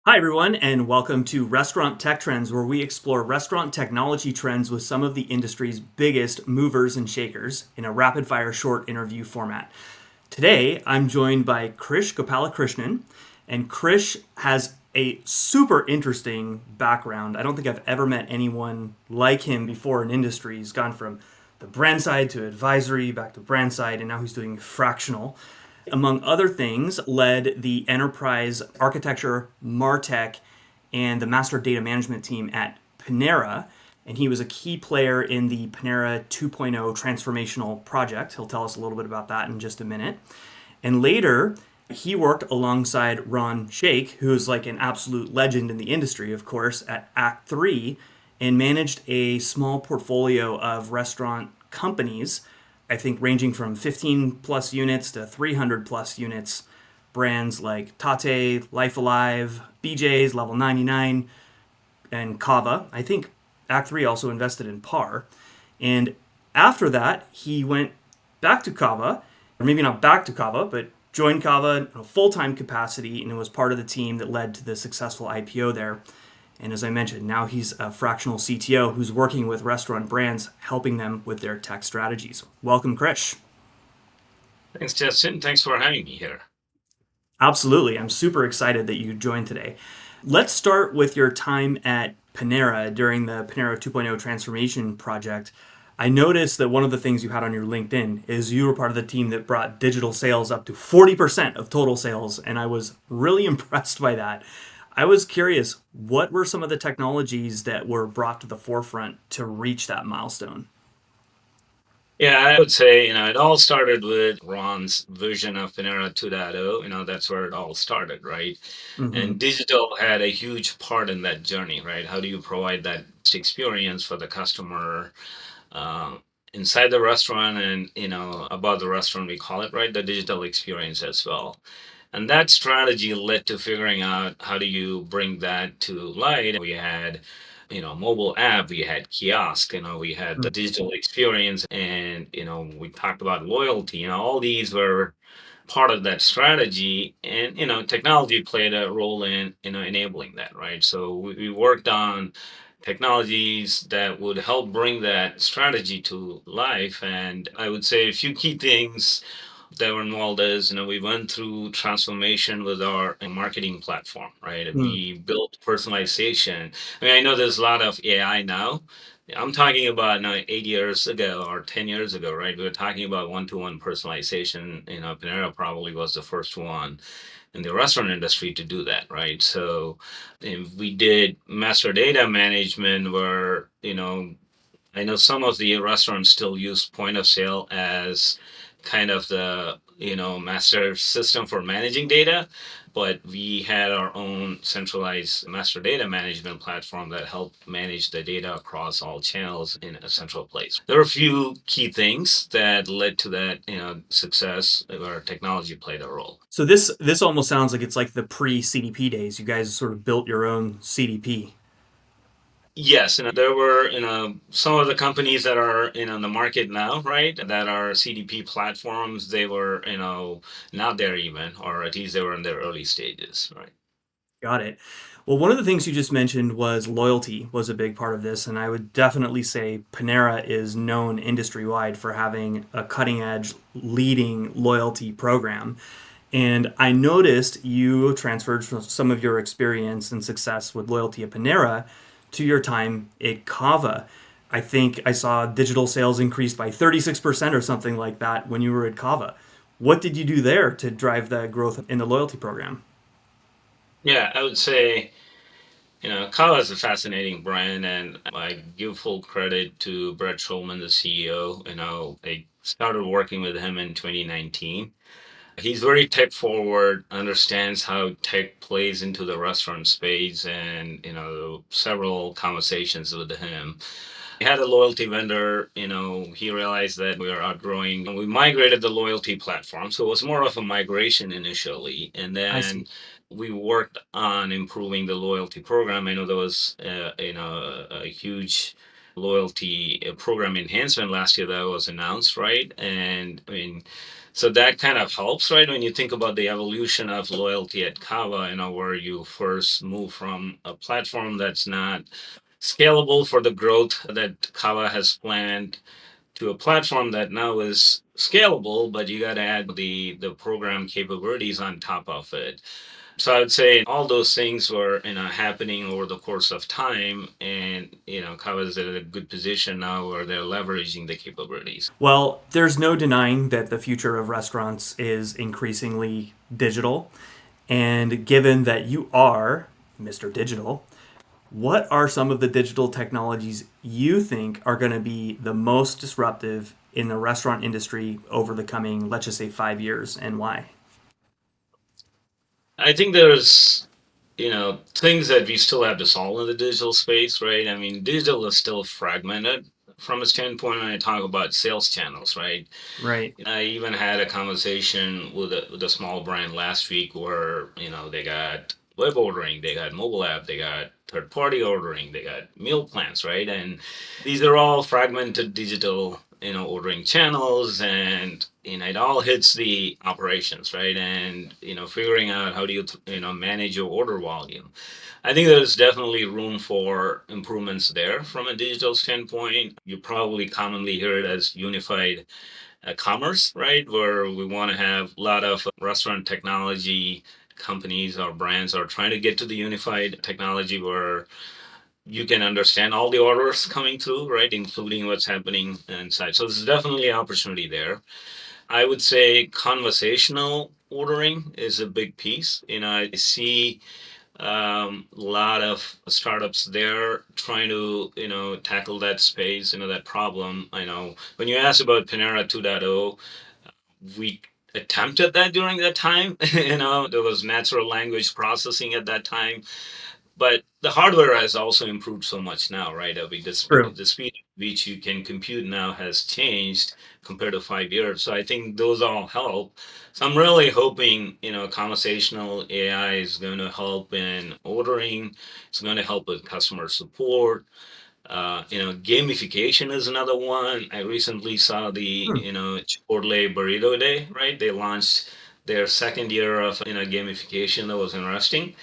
Hi, everyone, and welcome to Restaurant Tech Trends, where we explore restaurant technology trends with some of the industry's biggest movers and shakers in a rapid fire short interview format. Today, I'm joined by Krish Gopalakrishnan, and Krish has a super interesting background. I don't think I've ever met anyone like him before in industry. He's gone from the brand side to advisory, back to brand side, and now he's doing fractional. Among other things, led the enterprise architecture, MarTech, and the master data management team at Panera. And he was a key player in the Panera 2.0 transformational project. He'll tell us a little bit about that in just a minute. And later, he worked alongside Ron Shaikh, who is like an absolute legend in the industry, of course, at Act 3, and managed a small portfolio of restaurant companies, I think ranging from 15 plus units to 300 plus units, brands like Tate, Life Alive, BJ's, Level 99, and CAVA. I think Act 3 also invested in Par. And after that, he went back to CAVA, or maybe not back to CAVA, but joined CAVA in a full time capacity and was part of the team that led to the successful IPO there. And as I mentioned, now he's a fractional CTO who's working with restaurant brands, helping them with their tech strategies. Welcome, Krish. Thanks, Justin. Thanks for having me here. Absolutely. I'm super excited that you joined today. Let's start with your time at Panera during the Panera 2.0 transformation project. I noticed that one of the things you had on your LinkedIn is you were part of the team that brought digital sales up to 40% of total sales, and I was really impressed by that. I was curious, what were some of the technologies that were brought to the forefront to reach that milestone? Yeah, I would say, it all started with Ron's vision of Panera 2.0. That's where it all started, right? And Mm-hmm. digital had a huge part in that journey, right? How do you provide that experience for the customer uh, inside the restaurant and, above the restaurant, we call it, right? The digital experience as well. And that strategy led to figuring out how do you bring that to light. We had, mobile app, we had kiosk, we had the digital experience, and, we talked about loyalty. All these were part of that strategy, and technology played a role in enabling that, right? So we worked on technologies that would help bring that strategy to life. And I would say a few key things that were involved is, we went through transformation with our marketing platform, right? Mm-hmm. We built personalization. I mean, I know there's a lot of AI now. I'm talking about now 8 years ago or 10 years ago, right? We were talking about one-to-one personalization. Panera probably was the first one in the restaurant industry to do that, right? So we did master data management where, I know some of the restaurants still use point of sale as kind of the master system for managing data, but we had our own centralized master data management platform that helped manage the data across all channels in a central place. There are a few key things that led to that success where technology played a role. So this almost sounds like it's like the pre-CDP days. You guys sort of built your own CDP. Yes, and there were, some of the companies that are, in the market now, right, that are CDP platforms, they were, not there even, or at least they were in their early stages, right? Got it. Well, one of the things you just mentioned was loyalty was a big part of this, and I would definitely say Panera is known industry-wide for having a cutting-edge, leading loyalty program. And I noticed you transferred some of your experience and success with loyalty at Panera to your time at Kava. I think I saw digital sales increase by 36% or something like that when you were at Kava. What did you do there to drive the growth in the loyalty program? Yeah, I would say, CAVA is a fascinating brand, and I give full credit to Brett Schulman, the CEO. I started working with him in 2019. He's very tech forward, understands how tech plays into the restaurant space, and several conversations with him. We had a loyalty vendor, he realized that we were outgrowing. We migrated the loyalty platform, so it was more of a migration initially, and I then see. we worked on improving the loyalty program. I know there was, a huge loyalty program enhancement last year that was announced, right? And I mean, So that kind of helps, right? When you think about the evolution of loyalty at CAVA, where you first move from a platform that's not scalable for the growth that CAVA has planned to a platform that now is scalable, but you got to add the program capabilities on top of it. So I would say all those things were happening over the course of time, and CAVA is at a good position now where they're leveraging the capabilities. Well, there's no denying that the future of restaurants is increasingly digital. And given that you are Mr. Digital, what are some of the digital technologies you think are going to be the most disruptive in the restaurant industry over the coming, let's just say, 5 years, and why? I think there's things that we still have to solve in the digital space, right? I mean, digital is still fragmented from a standpoint when I talk about sales channels, right? Right. I even had a conversation with a small brand last week where, they got web ordering, they got mobile app, they got third party ordering, they got meal plans, right? And these are all fragmented digital, ordering channels, and it all hits the operations, right? And figuring out how do you manage your order volume. I think there's definitely room for improvements there from a digital standpoint. You probably commonly hear it as unified commerce, right? Where we want to have a lot of restaurant technology companies or brands are trying to get to the unified technology where you can understand all the orders coming through, right? Including what's happening inside. So there's definitely opportunity there. I would say conversational ordering is a big piece. I see a lot of startups there trying to tackle that space, that problem. I know when you asked about Panera 2.0, we attempted that during that time. There was natural language processing at that time, but the hardware has also improved so much now, right? I mean, True. the speed at which you can compute now has changed compared to 5 years. So I think those all help. So I'm really hoping, conversational AI is going to help in ordering. It's going to help with customer support. Gamification is another one. I recently saw the, Hmm. Chipotle Burrito Day, right? They launched their second year of, gamification. That was interesting,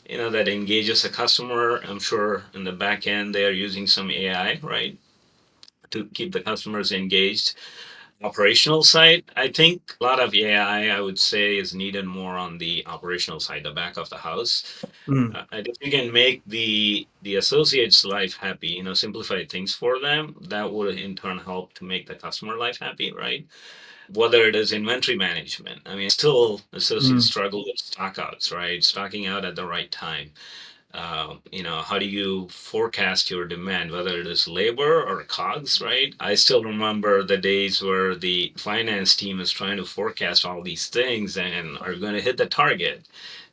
that engages a customer. I'm sure in the back end they are using some AI, right, to keep the customers engaged. Operational side, I think a lot of AI, I would say, is needed more on the operational side, the back of the house. Hmm. I think you can make the associates' life happy, simplify things for them. That would in turn help to make the customer life happy, right? Whether it is inventory management, I mean, still associates Hmm. struggle with stockouts, right? Stocking out at the right time. How do you forecast your demand, whether it is labor or COGS, right? I still remember the days where the finance team is trying to forecast all these things and are going to hit the target,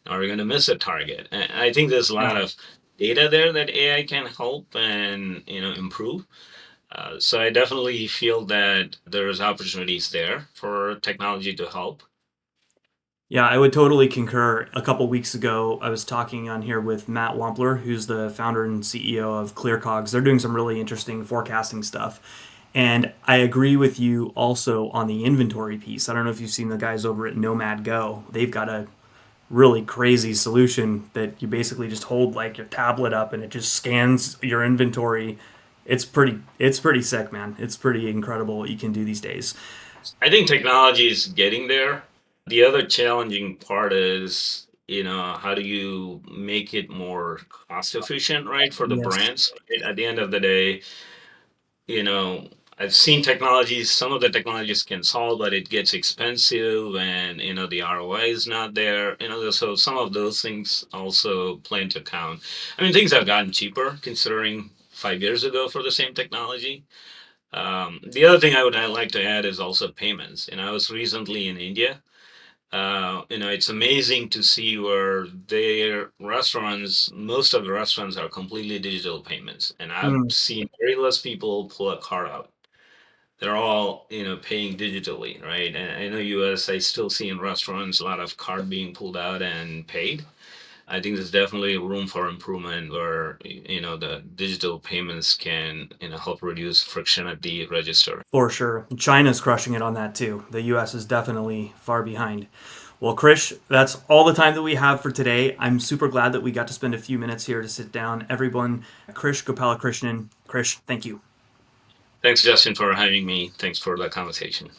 are going to miss a target. And I think there's a Yeah. lot of data there that AI can help and improve. So I definitely feel that there's opportunities there for technology to help. Yeah, I would totally concur. A couple weeks ago, I was talking on here with Matt Wampler, who's the founder and CEO of ClearCogs. They're doing some really interesting forecasting stuff. And I agree with you also on the inventory piece. I don't know if you've seen the guys over at Nomad Go. They've got a really crazy solution that you basically just hold like your tablet up and it just scans your inventory. It's pretty sick, man. It's pretty incredible what you can do these days. I think technology is getting there. The other challenging part is, how do you make it more cost efficient, right, for the Yes. brands? Right? At the end of the day, you know, I've seen technologies, some of the technologies can solve, but it gets expensive and, the ROI is not there. So some of those things also play into account. I mean, things have gotten cheaper considering 5 years ago for the same technology. The other thing I'd like to add is also payments. I was recently in India. It's amazing to see where their restaurants, most of the restaurants are completely digital payments, and I've Mm. seen very less people pull a card out. They're all, paying digitally, right? And I know US, I still see in restaurants a lot of card being pulled out and paid. I think there's definitely room for improvement where the digital payments can help reduce friction at the register. For sure. China's crushing it on that too. The US is definitely far behind. Well, Krish, that's all the time that we have for today. I'm super glad that we got to spend a few minutes here to sit down. Everyone, Krish Gopalakrishnan. Krish, thank you. Thanks, Justin, for having me. Thanks for the conversation.